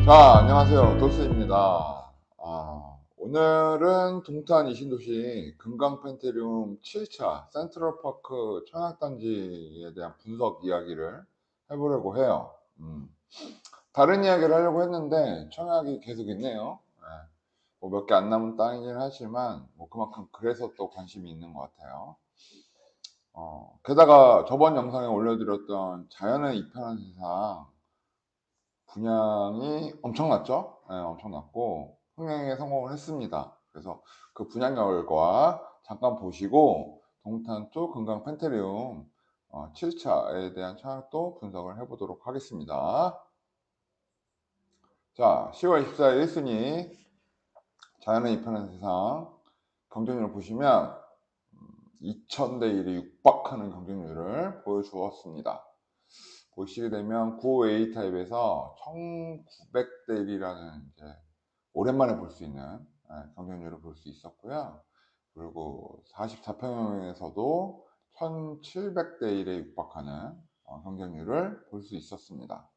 자, 안녕하세요. 도스입니다. 오늘은 동탄 이신도시 금강펜테리움 7차 센트럴파크 청약단지에 대한 분석 이야기를 해보려고 해요. 다른 이야기를 하려고 했는데 청약이 계속 있네요. 뭐 몇 개 안 남은 땅이긴 하지만 뭐 그만큼 그래서 또 관심이 있는 것 같아요. 게다가 저번 영상에 올려드렸던 자연의 이편한 세상 분양이 엄청났죠? 네, 엄청났고 흥행에 성공을 했습니다. 그래서 그 분양 결과 잠깐 보시고 동탄2 금강 펜테리움 7차에 대한 청약도 분석을 해보도록 하겠습니다. 자, 10월 24일 1순위 자연의 이편한 세상 경쟁률을 보시면 2000대 1에 육박하는 경쟁률을 보여주었습니다. 보시게 되면 95A 타입에서 1900대 1이라는 이제 오랜만에 볼 수 있는 경쟁률을 볼 수 있었고요. 그리고 44평형에서도 1700대 1에 육박하는 경쟁률을 볼 수 있었습니다.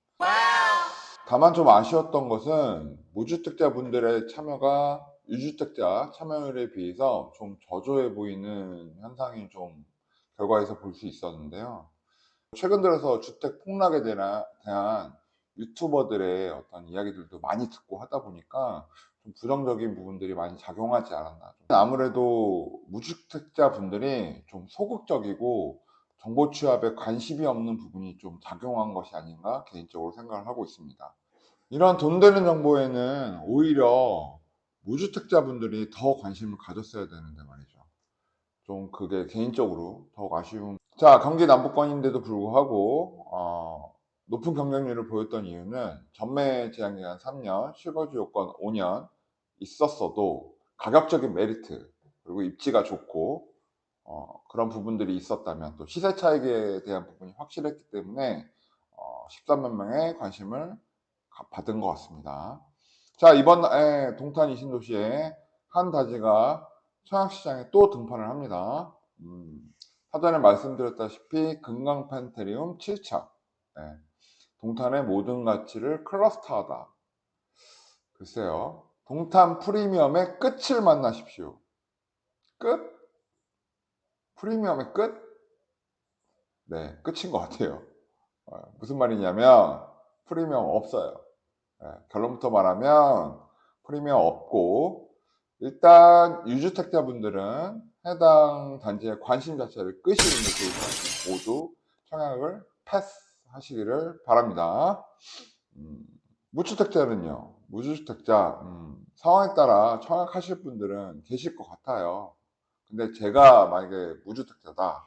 다만 좀 아쉬웠던 것은 무주택자분들의 참여가 유주택자 참여율에 비해서 좀 저조해 보이는 현상이 좀 결과에서 볼 수 있었는데요. 최근 들어서 주택 폭락에 대한 유튜버들의 어떤 이야기들도 많이 듣고 하다 보니까 좀 부정적인 부분들이 많이 작용하지 않았나. 아무래도 무주택자 분들이 좀 소극적이고 정보 취합에 관심이 없는 부분이 좀 작용한 것이 아닌가 개인적으로 생각을 하고 있습니다. 이런 돈 되는 정보에는 오히려 무주택자 분들이 더 관심을 가졌어야 되는데 말이죠. 좀 그게 개인적으로 더욱 아쉬운. 자, 경기 남부권인데도 불구하고 높은 경쟁률을 보였던 이유는 전매 제한 기간 3년, 실거주 요건 5년 있었어도 가격적인 메리트 그리고 입지가 좋고 그런 부분들이 있었다면 또 시세 차익에 대한 부분이 확실했기 때문에 13만 명의 관심을 받은 것 같습니다. 자, 이번에 동탄 이신도시에 한 다지가 청약시장에 또 등판을 합니다. 사전에 말씀드렸다시피 금강펜테리움 7차 동탄의 모든 가치를 클러스터하다. 글쎄요, 동탄 프리미엄의 끝을 만나십시오. 끝? 프리미엄의 끝? 네, 끝인 것 같아요. 무슨 말이냐면 프리미엄 없어요. 결론부터 말하면 프리미엄 없고, 일단 유주택자분들은 해당 단지의 관심 자체를 끄시는 게 모두 청약을 패스하시기를 바랍니다. 무주택자는요, 무주택자 상황에 따라 청약하실 분들은 계실 것 같아요. 근데 제가 만약에 무주택자다,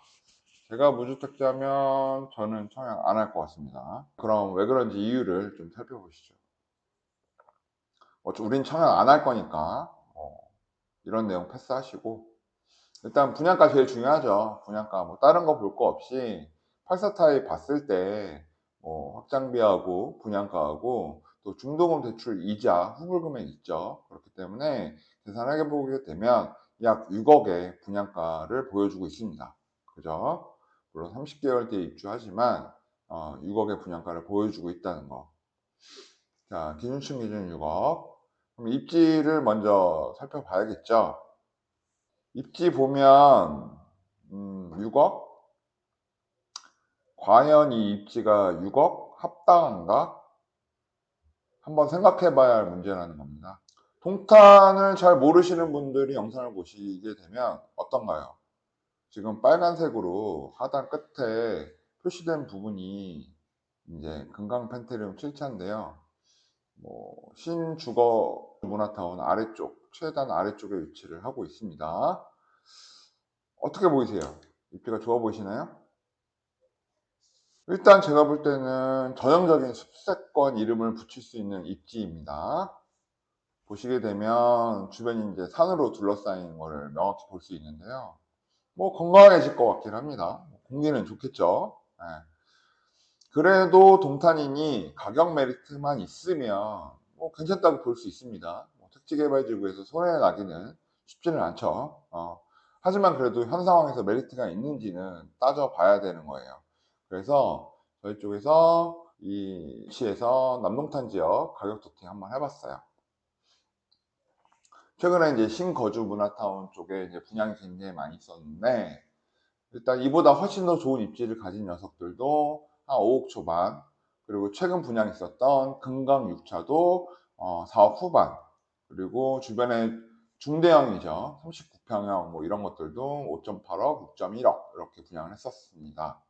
제가 무주택자면 저는 청약 안 할 것 같습니다. 그럼 왜 그런지 이유를 좀 살펴보시죠. 우린 청약 안 할 거니까 이런 내용 패스하시고, 일단 분양가 제일 중요하죠. 분양가 뭐 다른 거 볼 거 없이 84타입 봤을 때 확장비하고 분양가하고 또 중도금 대출 이자 후불 금액 있죠. 그렇기 때문에 계산하게 보게 되면 약 6억의 분양가를 보여주고 있습니다. 그죠? 물론 30개월대 입주하지만 6억의 분양가를 보여주고 있다는 거. 자, 기준층 기준 6억. 그럼 입지를 먼저 살펴봐야겠죠. 입지 보면 6억? 과연 이 입지가 6억 합당한가? 한번 생각해 봐야 할 문제라는 겁니다. 동탄을 잘 모르시는 분들이 영상을 보시게 되면 어떤가요? 지금 빨간색으로 하단 끝에 표시된 부분이 이제 금강 펜테리움 7차인데요. 신주거 문화타운 아래쪽, 최단 아래쪽에 위치를 하고 있습니다. 어떻게 보이세요? 입지가 좋아 보이시나요? 일단 제가 볼 때는 전형적인 숲세권 이름을 붙일 수 있는 입지입니다. 보시게 되면 주변이 이제 산으로 둘러싸인 것을 명확히 볼 수 있는데요. 건강해질 것 같긴 합니다. 공기는 좋겠죠. 네. 그래도 동탄이니 가격 메리트만 있으면 괜찮다고 볼 수 있습니다. 택지개발지구에서 손해 나기는 쉽지는 않죠. 하지만 그래도 현 상황에서 메리트가 있는지는 따져봐야 되는 거예요. 그래서 저희 쪽에서 이 시에서 남동탄 지역 가격 도팅 한번 해봤어요. 최근에 이제 신거주 문화타운 쪽에 이제 분양이 굉장히 많이 있었는데, 일단 이보다 훨씬 더 좋은 입지를 가진 녀석들도 한 5억 초반, 그리고 최근 분양 있었던 금강 6차도 4억 후반, 그리고 주변에 중대형이죠. 39평형 뭐 이런 것들도 5.8억, 6.1억 이렇게 분양을 했었습니다.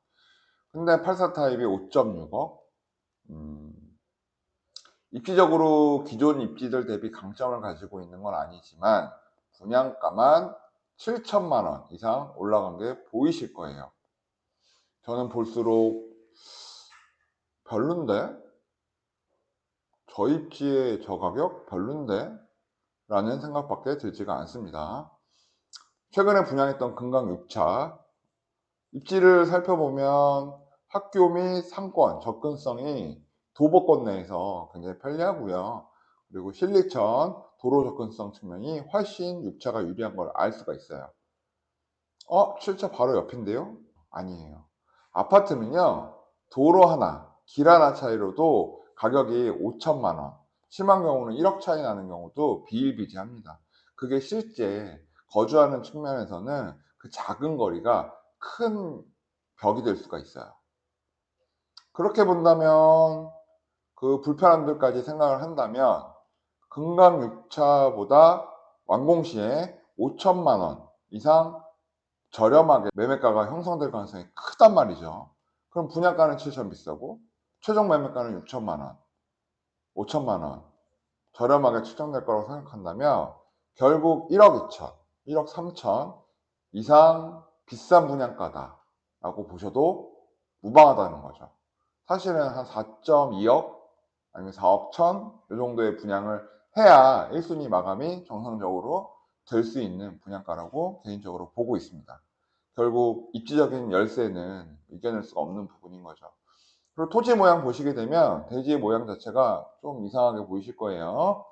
근데 84 타입이 5.6억. 입지적으로 기존 입지들 대비 강점을 가지고 있는 건 아니지만 분양가만 7천만 원 이상 올라간 게 보이실 거예요. 저는 볼수록 별론데? 저 입지에 저 가격? 별론데? 라는 생각밖에 들지가 않습니다. 최근에 분양했던 금강 6차 입지를 살펴보면 학교 및 상권, 접근성이 도보권 내에서 굉장히 편리하고요. 그리고 신리천, 도로 접근성 측면이 훨씬 6차가 유리한 걸 알 수가 있어요. 7차 바로 옆인데요? 아니에요. 아파트는요, 도로 하나, 길 하나 차이로도 가격이 5천만 원, 심한 경우는 1억 차이 나는 경우도 비일비재합니다. 그게 실제 거주하는 측면에서는 그 작은 거리가 큰 벽이 될 수가 있어요. 그렇게 본다면 그 불편함들까지 생각을 한다면 금강 6차보다 완공 시에 5천만 원 이상 저렴하게 매매가가 형성될 가능성이 크단 말이죠. 그럼 분양가는 7천 비싸고 최종 매매가는 6천만 원, 5천만 원 저렴하게 측정될 거라고 생각한다면 결국 1억 2천, 1억 3천 이상 비싼 분양가다 라고 보셔도 무방하다는 거죠. 사실은 한 4.2억 아니면 4억 천 이 정도의 분양을 해야 1순위 마감이 정상적으로 될 수 있는 분양가라고 개인적으로 보고 있습니다. 결국 입지적인 열세는 이겨낼 수가 없는 부분인 거죠. 그리고 토지 모양 보시게 되면 대지의 모양 자체가 좀 이상하게 보이실 거예요.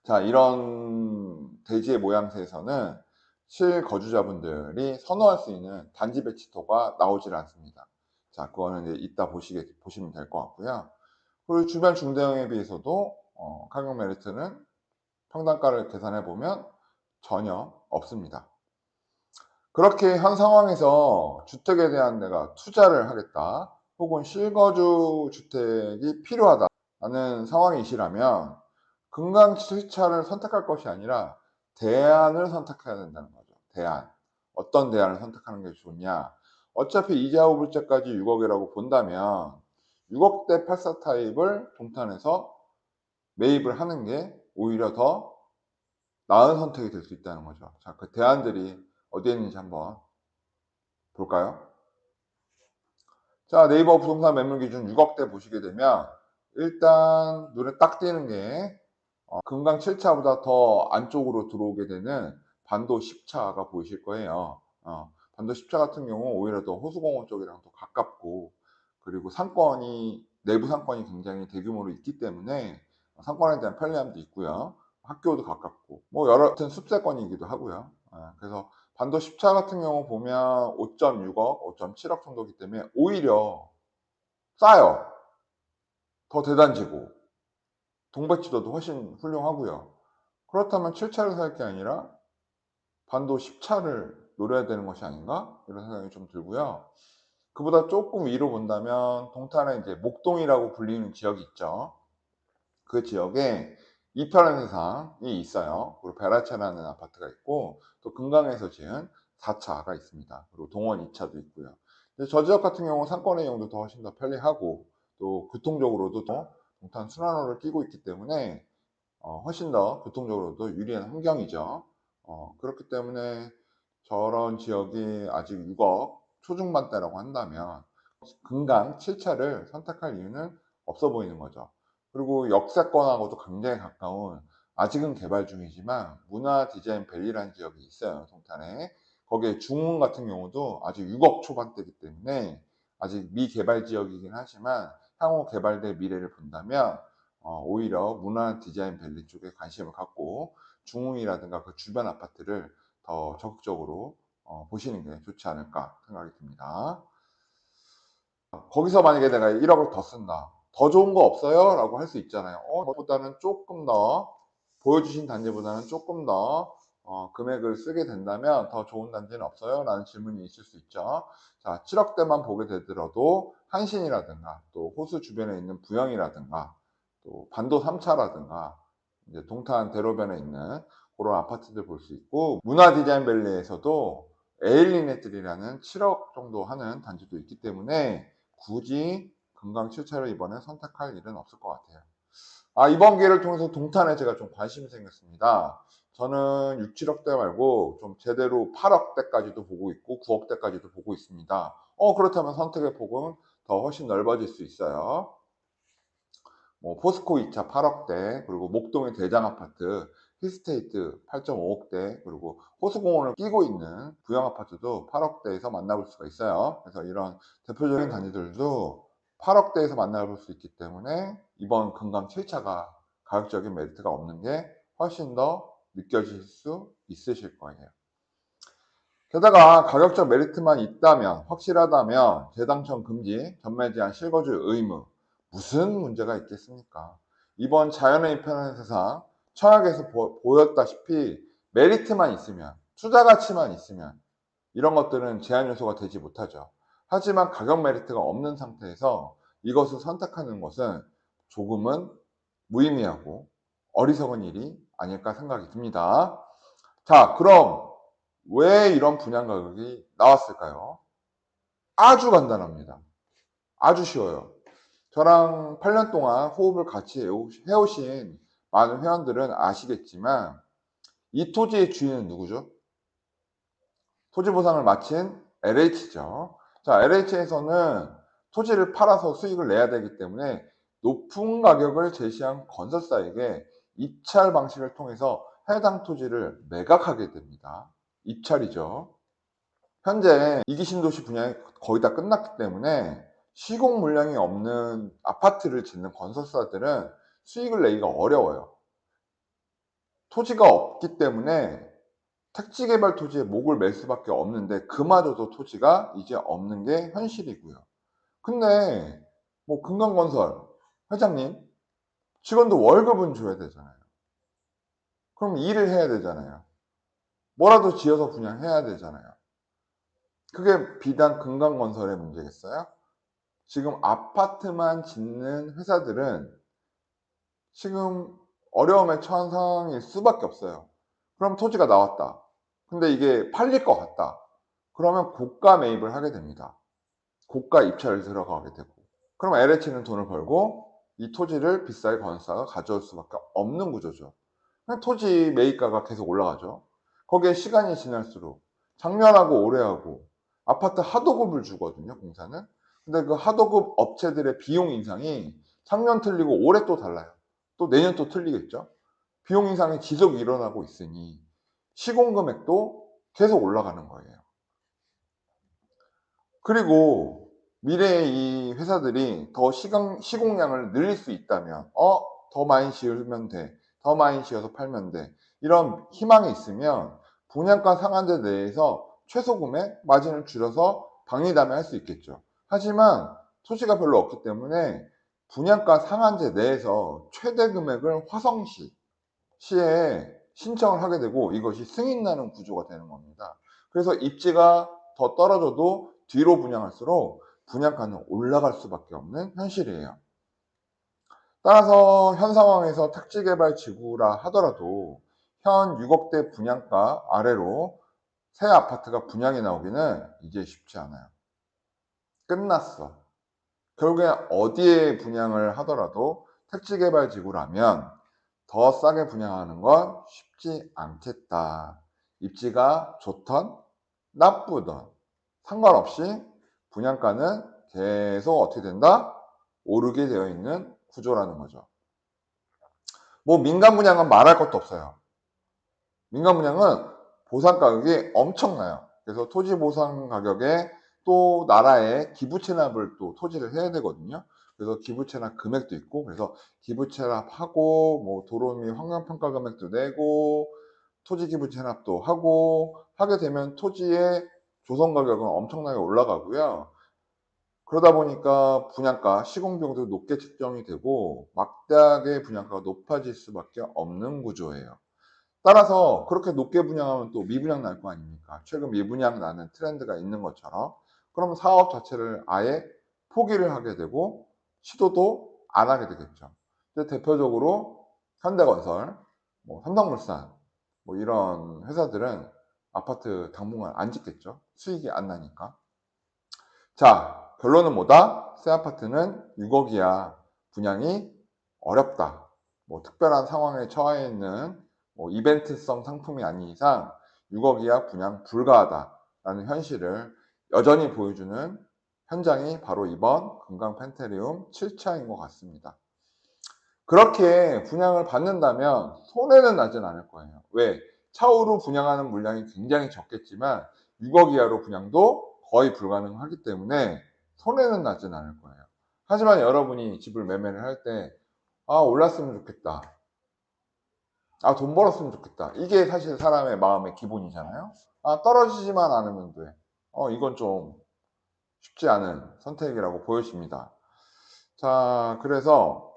자, 이런 대지의 모양새에서는 실거주자분들이 선호할 수 있는 단지 배치토가 나오질 않습니다. 자, 그거는 이제 이따 보시면 될 것 같고요. 그리고 주변 중대형에 비해서도 가격 메리트는 평당가를 계산해 보면 전혀 없습니다. 그렇게 현 상황에서 주택에 대한 내가 투자를 하겠다 혹은 실거주 주택이 필요하다는 상황이시라면 금강 7차를 선택할 것이 아니라 대안을 선택해야 된다는 거죠. 대안. 어떤 대안을 선택하는 게 좋냐. 어차피 이자 후불제까지 6억이라고 본다면 6억대 84 타입을 동탄에서 매입을 하는 게 오히려 더 나은 선택이 될 수 있다는 거죠. 자, 그 대안들이 어디에 있는지 한번 볼까요? 자, 네이버 부동산 매물 기준 6억대 보시게 되면 일단 눈에 딱 띄는 게 금강 7차보다 더 안쪽으로 들어오게 되는 반도 10차가 보이실 거예요. 반도 10차 같은 경우 오히려 더 호수공원 쪽이랑 더 가깝고, 그리고 상권이 내부 상권이 굉장히 대규모로 있기 때문에 상권에 대한 편리함도 있고요. 학교도 가깝고 뭐 여러 같은 숲세권이기도 하고요. 그래서 반도 10차 같은 경우 보면 5.6억, 5.7억 정도이기 때문에 오히려 싸요. 더 대단지고 동백지도도 훨씬 훌륭하고요. 그렇다면 7차를 살 게 아니라 반도 10차를 노려야 되는 것이 아닌가? 이런 생각이 좀 들고요. 그보다 조금 위로 본다면 동탄에 이제 목동이라고 불리는 지역이 있죠. 그 지역에 이편한 세상이 있어요. 그리고 베라차라는 아파트가 있고 또 금강에서 지은 4차가 있습니다. 그리고 동원 2차도 있고요. 근데 저 지역 같은 경우 상권의 이용도 더 훨씬 더 편리하고 또 교통적으로도 더 동탄 순환로를 끼고 있기 때문에 훨씬 더 교통적으로도 유리한 환경이죠. 그렇기 때문에 저런 지역이 아직 6억 초중반대라고 한다면 금강 7차를 선택할 이유는 없어 보이는 거죠. 그리고 역세권하고도 굉장히 가까운, 아직은 개발 중이지만 문화 디자인 밸리라는 지역이 있어요, 동탄에. 거기에 중흥 같은 경우도 아직 6억 초반대이기 때문에 아직 미개발 지역이긴 하지만 향후 개발될 미래를 본다면 오히려 문화 디자인 밸리 쪽에 관심을 갖고 중흥이라든가 그 주변 아파트를 더 적극적으로 보시는 게 좋지 않을까 생각이 듭니다. 거기서 만약에 내가 1억을 더 쓴다. 더 좋은 거 없어요? 라고 할 수 있잖아요. 보다는 조금 더, 보여주신 단지보다는 조금 더 금액을 쓰게 된다면 더 좋은 단지는 없어요? 라는 질문이 있을 수 있죠. 자, 7억대만 보게 되더라도 한신이라든가 또 호수 주변에 있는 부영이라든가 또 반도 3차라든가 이제 동탄 대로변에 있는 그런 아파트들 볼 수 있고, 문화 디자인 밸리에서도 에일리네들이라는 7억 정도 하는 단지도 있기 때문에 굳이 금강 7차를 이번에 선택할 일은 없을 것 같아요. 이번 기회를 통해서 동탄에 제가 좀 관심이 생겼습니다. 저는 6, 7억대 말고 좀 제대로 8억대까지도 보고 있고 9억대까지도 보고 있습니다. 그렇다면 선택의 폭은 더 훨씬 넓어질 수 있어요. 뭐 포스코 2차 8억대, 그리고 목동의 대장아파트 힐스테이트 8.5억대, 그리고 호수공원을 끼고 있는 부영아파트도 8억대에서 만나볼 수가 있어요. 그래서 이런 대표적인 단지들도 8억대에서 만나볼 수 있기 때문에 이번 금강 7차가 가격적인 메리트가 없는 게 훨씬 더 느껴질 수 있으실 거예요. 게다가 가격적 메리트만 있다면, 확실하다면 재당첨 금지, 전매 제한 실거주 의무, 무슨 문제가 있겠습니까? 이번 자연의 편한 세상 청약에서 보였다시피 메리트만 있으면, 투자 가치만 있으면 이런 것들은 제한 요소가 되지 못하죠. 하지만 가격 메리트가 없는 상태에서 이것을 선택하는 것은 조금은 무의미하고 어리석은 일이 아닐까 생각이 듭니다. 자, 그럼 왜 이런 분양 가격이 나왔을까요? 아주 간단합니다. 아주 쉬워요. 저랑 8년 동안 호흡을 같이 해오신 많은 회원들은 아시겠지만 이 토지의 주인은 누구죠? 토지 보상을 마친 LH죠. 자, LH에서는 토지를 팔아서 수익을 내야 되기 때문에 높은 가격을 제시한 건설사에게 입찰 방식을 통해서 해당 토지를 매각하게 됩니다. 입찰이죠. 현재 이기 신도시 분양이 거의 다 끝났기 때문에 시공 물량이 없는 아파트를 짓는 건설사들은 수익을 내기가 어려워요. 토지가 없기 때문에 택지개발 토지에 목을 맬 수밖에 없는데, 그마저도 토지가 이제 없는 게 현실이고요. 근데 뭐 금강건설 회장님, 직원도 월급은 줘야 되잖아요. 그럼 일을 해야 되잖아요. 뭐라도 지어서 분양해야 되잖아요. 그게 비단 금강건설의 문제겠어요? 지금 아파트만 짓는 회사들은 지금 어려움에 처한 상황일 수밖에 없어요. 그럼 토지가 나왔다. 근데 이게 팔릴 것 같다. 그러면 고가 매입을 하게 됩니다. 고가 입찰을 들어가게 되고. 그럼 LH는 돈을 벌고 이 토지를 비싸게 건설사가 가져올 수밖에 없는 구조죠. 그냥 토지 매입가가 계속 올라가죠. 거기에 시간이 지날수록 작년하고 올해하고 아파트 하도급을 주거든요, 공사는. 근데 그 하도급 업체들의 비용 인상이 작년 틀리고 올해 또 달라요. 또 내년 또 틀리겠죠. 비용 인상이 지속 일어나고 있으니 시공 금액도 계속 올라가는 거예요. 그리고 미래에 이 회사들이 더 시공량을 늘릴 수 있다면, 더 많이 지으면 돼. 더 많이 지어서 팔면 돼. 이런 희망이 있으면 분양가 상한제 내에서 최소 금액 마진을 줄여서 방리담회 할 수 있겠죠. 하지만 토지가 별로 없기 때문에 분양가 상한제 내에서 최대 금액을 시에 신청을 하게 되고 이것이 승인나는 구조가 되는 겁니다. 그래서 입지가 더 떨어져도 뒤로 분양할수록 분양가는 올라갈 수밖에 없는 현실이에요. 따라서 현 상황에서 택지개발 지구라 하더라도 현 6억대 분양가 아래로 새 아파트가 분양이 나오기는 이제 쉽지 않아요. 끝났어. 결국에 어디에 분양을 하더라도 택지개발 지구라면 더 싸게 분양하는 건 쉽지 않겠다. 입지가 좋던 나쁘던 상관없이 분양가는 계속 어떻게 된다? 오르게 되어 있는 구조라는 거죠. 뭐 민간 분양은 말할 것도 없어요. 민간 분양은 보상 가격이 엄청나요. 그래서 토지 보상 가격에 또 나라에 기부 체납을 또 토지를 해야 되거든요. 그래서 기부 체납 금액도 있고, 그래서 기부 체납하고 뭐 도로 및 환경평가 금액도 내고 토지 기부 체납도 하고 하게 되면 토지의 조성 가격은 엄청나게 올라가고요. 그러다 보니까 분양가, 시공비용도 높게 책정이 되고 막대하게 분양가가 높아질 수밖에 없는 구조예요. 따라서 그렇게 높게 분양하면 또 미분양 날 거 아닙니까? 최근 미분양 나는 트렌드가 있는 것처럼. 그러면 사업 자체를 아예 포기를 하게 되고 시도도 안 하게 되겠죠. 근데 대표적으로 현대건설, 뭐 삼성물산, 뭐 이런 회사들은 아파트 당분간 안 짓겠죠. 수익이 안 나니까. 자, 결론은 뭐다? 새 아파트는 6억이야. 분양이 어렵다. 뭐 특별한 상황에 처해 있는 뭐 이벤트성 상품이 아닌 이상 6억이야 분양 불가하다라는 현실을 여전히 보여주는 현장이 바로 이번 금강 펜테리움 7차인 것 같습니다. 그렇게 분양을 받는다면 손해는 나진 않을 거예요. 왜? 차후로 분양하는 물량이 굉장히 적겠지만 6억 이하로 분양도 거의 불가능하기 때문에 손해는 나진 않을 거예요. 하지만 여러분이 집을 매매를 할 때 올랐으면 좋겠다. 돈 벌었으면 좋겠다. 이게 사실 사람의 마음의 기본이잖아요. 떨어지지만 않으면 돼. 이건 좀 쉽지 않은 선택이라고 보여집니다. 자, 그래서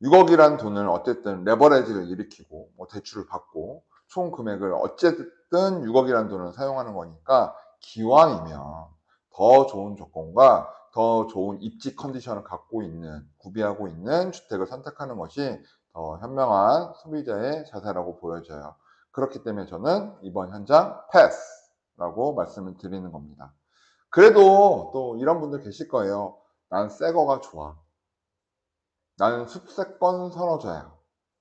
6억이라는 돈을 어쨌든 레버리지를 일으키고 뭐 대출을 받고 총 금액을 어쨌든 6억이라는 돈을 사용하는 거니까 기왕이면 더 좋은 조건과 더 좋은 입지 컨디션을 갖고 있는 구비하고 있는 주택을 선택하는 것이 더 현명한 소비자의 자세라고 보여져요. 그렇기 때문에 저는 이번 현장 패스라고 말씀을 드리는 겁니다. 그래도 또 이런 분들 계실 거예요. 난 새 거가 좋아. 나는 숲세권 선호자야.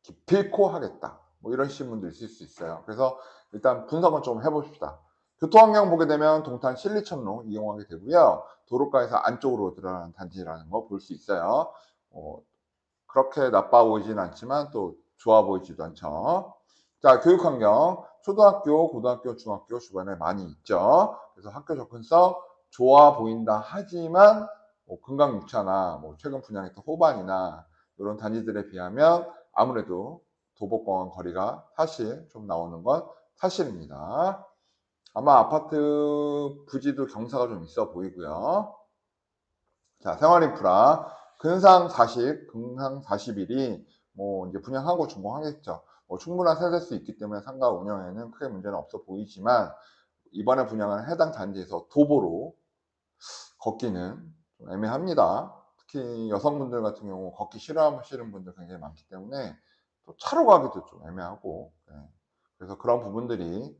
기필코 하겠다. 뭐 이러신 분도 있을 수 있어요. 그래서 일단 분석은 좀 해봅시다. 교통환경 보게 되면 동탄 신리천로 이용하게 되고요. 도로가에서 안쪽으로 들어가는 단지라는 거 볼 수 있어요. 그렇게 나빠 보이진 않지만 또 좋아 보이지도 않죠. 자, 교육환경. 초등학교, 고등학교, 중학교 주변에 많이 있죠. 그래서 학교 접근성 좋아 보인다 하지만 금강 6차나 뭐 최근 분양했던 호반이나 이런 단지들에 비하면 아무래도 도보공원 거리가 사실 좀 나오는 건 사실입니다. 아마 아파트 부지도 경사가 좀 있어 보이고요. 자, 생활인프라. 근상 40, 금상 41이 뭐 이제 분양하고 준공하겠죠. 충분한 세대수 있기 때문에 상가 운영에는 크게 문제는 없어 보이지만 이번에 분양한 해당 단지에서 도보로 걷기는 좀 애매합니다. 특히 여성분들 같은 경우 걷기 싫어하시는 분들 굉장히 많기 때문에 또 차로 가기도 좀 애매하고 그래서 그런 부분들이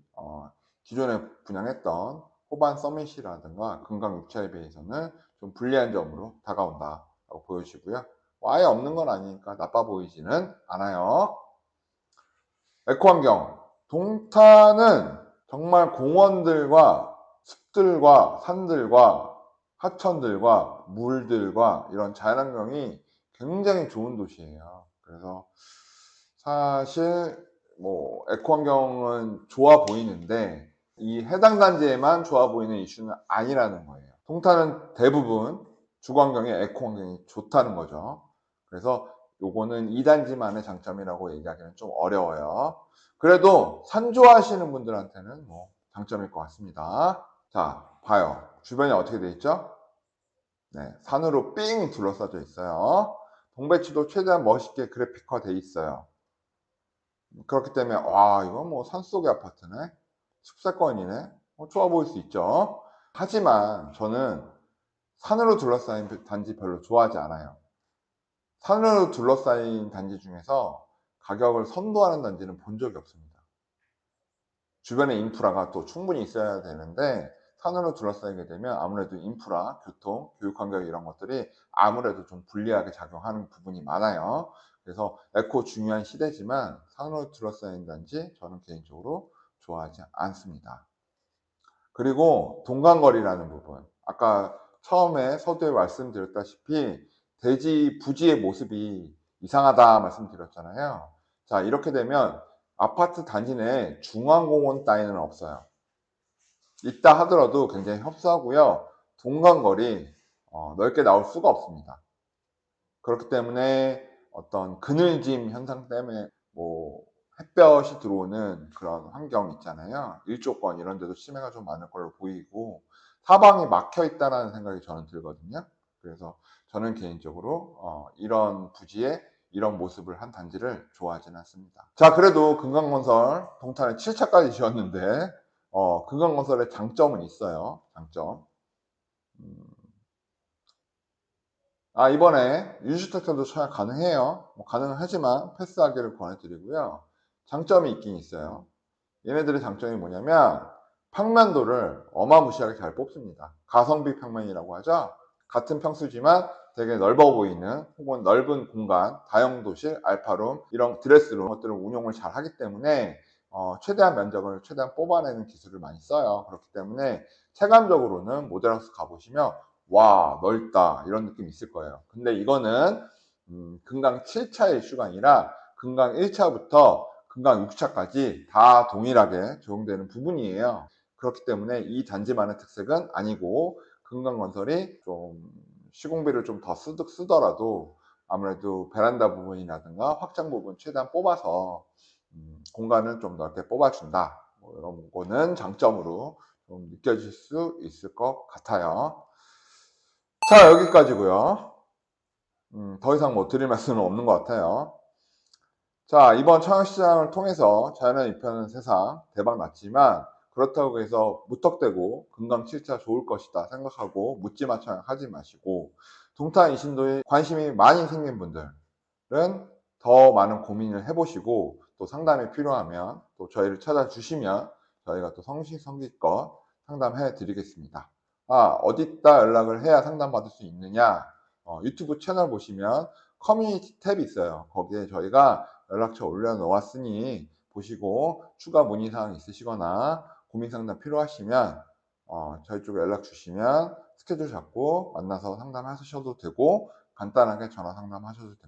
기존에 분양했던 호반 서밋이라든가 금강 6차에 비해서는 좀 불리한 점으로 다가온다라고 보여지고요. 아예 없는 건 아니니까 나빠 보이지는 않아요. 에코환경. 동탄은 정말 공원들과 숲들과 산들과 하천들과 물들과 이런 자연환경이 굉장히 좋은 도시예요. 그래서 사실 뭐 에코환경은 좋아 보이는데 이 해당 단지에만 좋아 보이는 이슈는 아니라는 거예요. 동탄은 대부분 주거환경에 에코환경이 좋다는 거죠. 그래서 요거는 2단지만의 장점이라고 얘기하기는 좀 어려워요. 그래도 산 좋아하시는 분들한테는 뭐 장점일 것 같습니다. 자, 봐요. 주변이 어떻게 돼 있죠? 네, 산으로 삥 둘러싸져 있어요. 동배치도 최대한 멋있게 그래픽화 돼 있어요. 그렇기 때문에 이건 뭐 산속의 아파트네, 숲세권이네, 좋아 보일 수 있죠. 하지만 저는 산으로 둘러싸인 단지 별로 좋아하지 않아요. 산으로 둘러싸인 단지 중에서 가격을 선도하는 단지는 본 적이 없습니다. 주변에 인프라가 또 충분히 있어야 되는데 산으로 둘러싸이게 되면 아무래도 인프라, 교통, 교육환경 이런 것들이 아무래도 좀 불리하게 작용하는 부분이 많아요. 그래서 에코 중요한 시대지만 산으로 둘러싸인 단지 저는 개인적으로 좋아하지 않습니다. 그리고 동간거리라는 부분, 아까 처음에 서두에 말씀드렸다시피 대지 부지의 모습이 이상하다 말씀드렸잖아요. 자, 이렇게 되면 아파트 단지 내에 중앙공원 따위는 없어요. 있다 하더라도 굉장히 협소하고요. 동간거리 넓게 나올 수가 없습니다. 그렇기 때문에 어떤 그늘짐 현상 때문에 뭐 햇볕이 들어오는 그런 환경 있잖아요. 일조권 이런 데도 침해가 좀 많을 걸로 보이고, 사방이 막혀 있다는 생각이 저는 들거든요. 그래서 저는 개인적으로 이런 부지에 이런 모습을 한 단지를 좋아하지는 않습니다. 자, 그래도 금강건설 동탄에 7차까지 지었는데 금강건설의 장점은 있어요. 장점. 이번에 유주택자도 청약 가능해요. 가능하지만 패스하기를 권해드리고요. 장점이 있긴 있어요. 얘네들의 장점이 뭐냐면 평면도를 어마무시하게 잘 뽑습니다. 가성비 평면이라고 하죠. 같은 평수지만 되게 넓어 보이는 혹은 넓은 공간, 다용도실, 알파룸, 이런 드레스룸 것들을 운용을 잘 하기 때문에 최대한 면적을 최대한 뽑아내는 기술을 많이 써요. 그렇기 때문에 체감적으로는 모델하우스 가보시면 와 넓다 이런 느낌이 있을 거예요. 근데 이거는 금강 7차의 이슈가 아니라 금강 1차부터 금강 6차까지 다 동일하게 적용되는 부분이에요. 그렇기 때문에 이 단지만의 특색은 아니고 금강건설이 좀 시공비를 좀 더 쓰더라도 아무래도 베란다 부분이라든가 확장 부분 최대한 뽑아서 공간을 좀 넓게 뽑아준다. 이런 거는 장점으로 좀 느껴질 수 있을 것 같아요. 자, 여기까지고요. 더 이상 뭐 드릴 말씀은 없는 것 같아요. 자, 이번 청약시장을 통해서 자연을 입혀는 세상 대박 났지만 그렇다고 해서 무턱대고 금강 7차 좋을 것이다 생각하고 묻지마 청약하지 마시고 동탄 이신도에 관심이 많이 생긴 분들은 더 많은 고민을 해보시고 또 상담이 필요하면 또 저희를 찾아주시면 저희가 또 성심성의껏 상담해 드리겠습니다. 어디다 연락을 해야 상담받을 수 있느냐? 유튜브 채널 보시면 커뮤니티 탭이 있어요. 거기에 저희가 연락처 올려놓았으니 보시고 추가 문의사항 있으시거나 고민상담 필요하시면 저희 쪽에 연락 주시면 스케줄 잡고 만나서 상담하셔도 되고 간단하게 전화 상담하셔도 됩니다.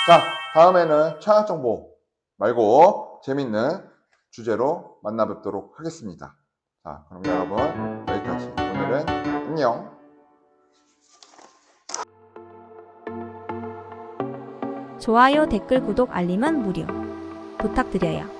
자, 다음에는 청약정보 말고 재밌는 주제로 만나 뵙도록 하겠습니다. 자, 그럼 여러분 여기까지. 오늘은 안녕. 좋아요, 댓글, 구독, 알림은 무료. 부탁드려요.